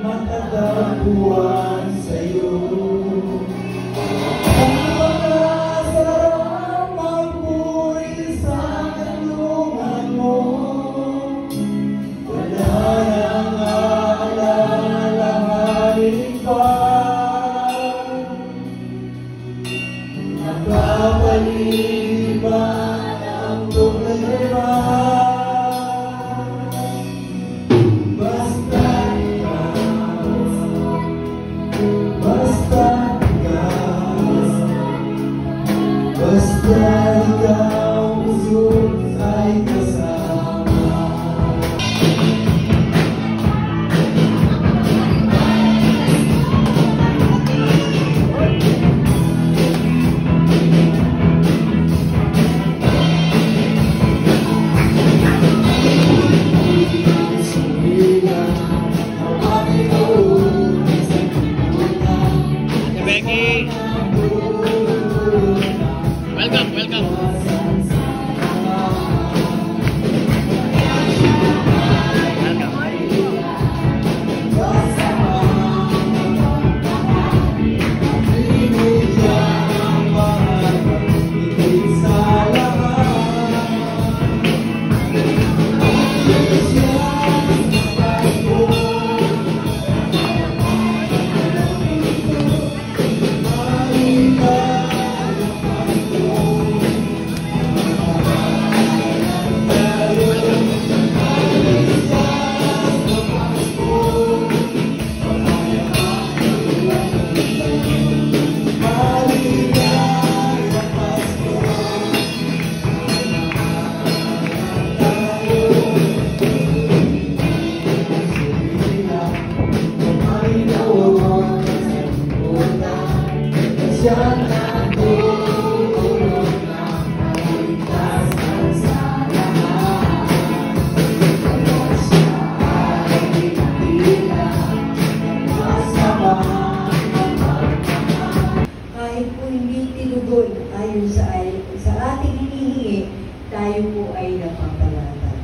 makatagpuan sa'yo. Ang mga sarap magpuri sa kanlungan mo, wala nang alanganin pa. Napapaliban ang problema, basta ikaw puso ay kasama. Becky, welcome, welcome. Kahit po hindi tinugon ayon sa ating hinihingi, tayo po ay napapalatan.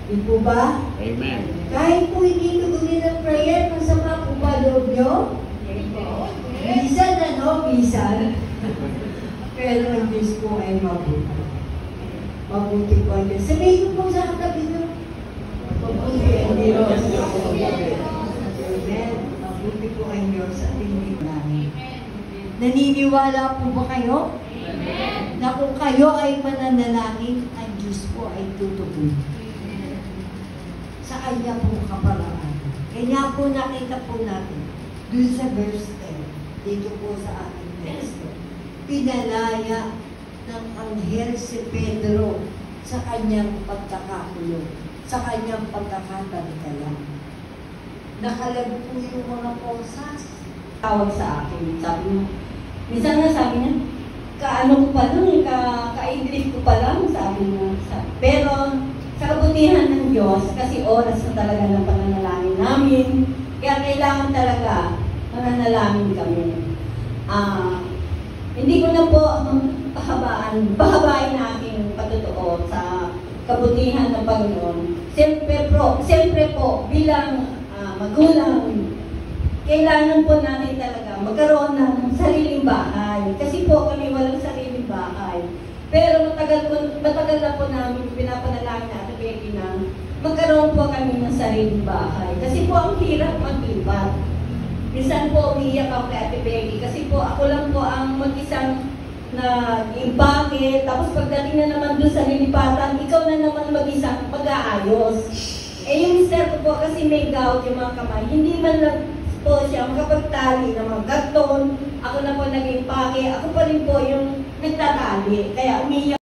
Di po ba? Amen. Kahit po hindi tugunin ang prayer, masama po ba loob nyo? Bisan ano? Bisan. Pero ang Diyos po ay mabuti. Mabuti po ang Diyos. Sabihin ko po sa katabi nyo. Mabuti ang Diyos. Amen. Mabuti po ang Diyos sa ating namin. Naniniwala po ba kayo? Amen. Na kung kayo ay mananalangin, ang Diyos po ay tutugon. Sa Kanya po kaparaan. Kanya po nakita po natin, dun sa verse 10, dito po sa ating text, pinalaya ng anghel si Pedro sa kanyang pagkakakulong, sa kanyang pagkakatagkala. Nakalag po yung mga posas. Tawag sa akin, sabi niya, minsan nga sabi niya, kaano ko pa lang, ka-English ko pa lang, sabi niya. Pero sa kabutihan ng Diyos, kasi oras na talaga ng pananalangin namin, kaya kailangan talaga mananalangin kami. Hindi ko na po pahabain na aking patutuo sa kabutihan ng Panginoon. Siyempre po, bilang magulang, kailangan po natin talaga magkaroon ng sariling bahay. Kasi po kami walang sariling bahay. Pero matagal na po namin pinapanalangin na Ate Becky na magkaroon po kami ng sariling bahay. Kasi po ang hirap maglipat. Minsan po umiiyak ako kay Ate Becky kasi po ako lang po ang mag-isang nag-impake. Tapos pagdating na naman doon sa lilipatan, ikaw na naman mag-isang mag-aayos. Yung mister ko po kasi may gout yung mga kamay. Hindi man lang po siya makapagtali ng mga karton. Ako na po nag-impake. Ako pa rin po yung nagtatali. Kaya umiiyak.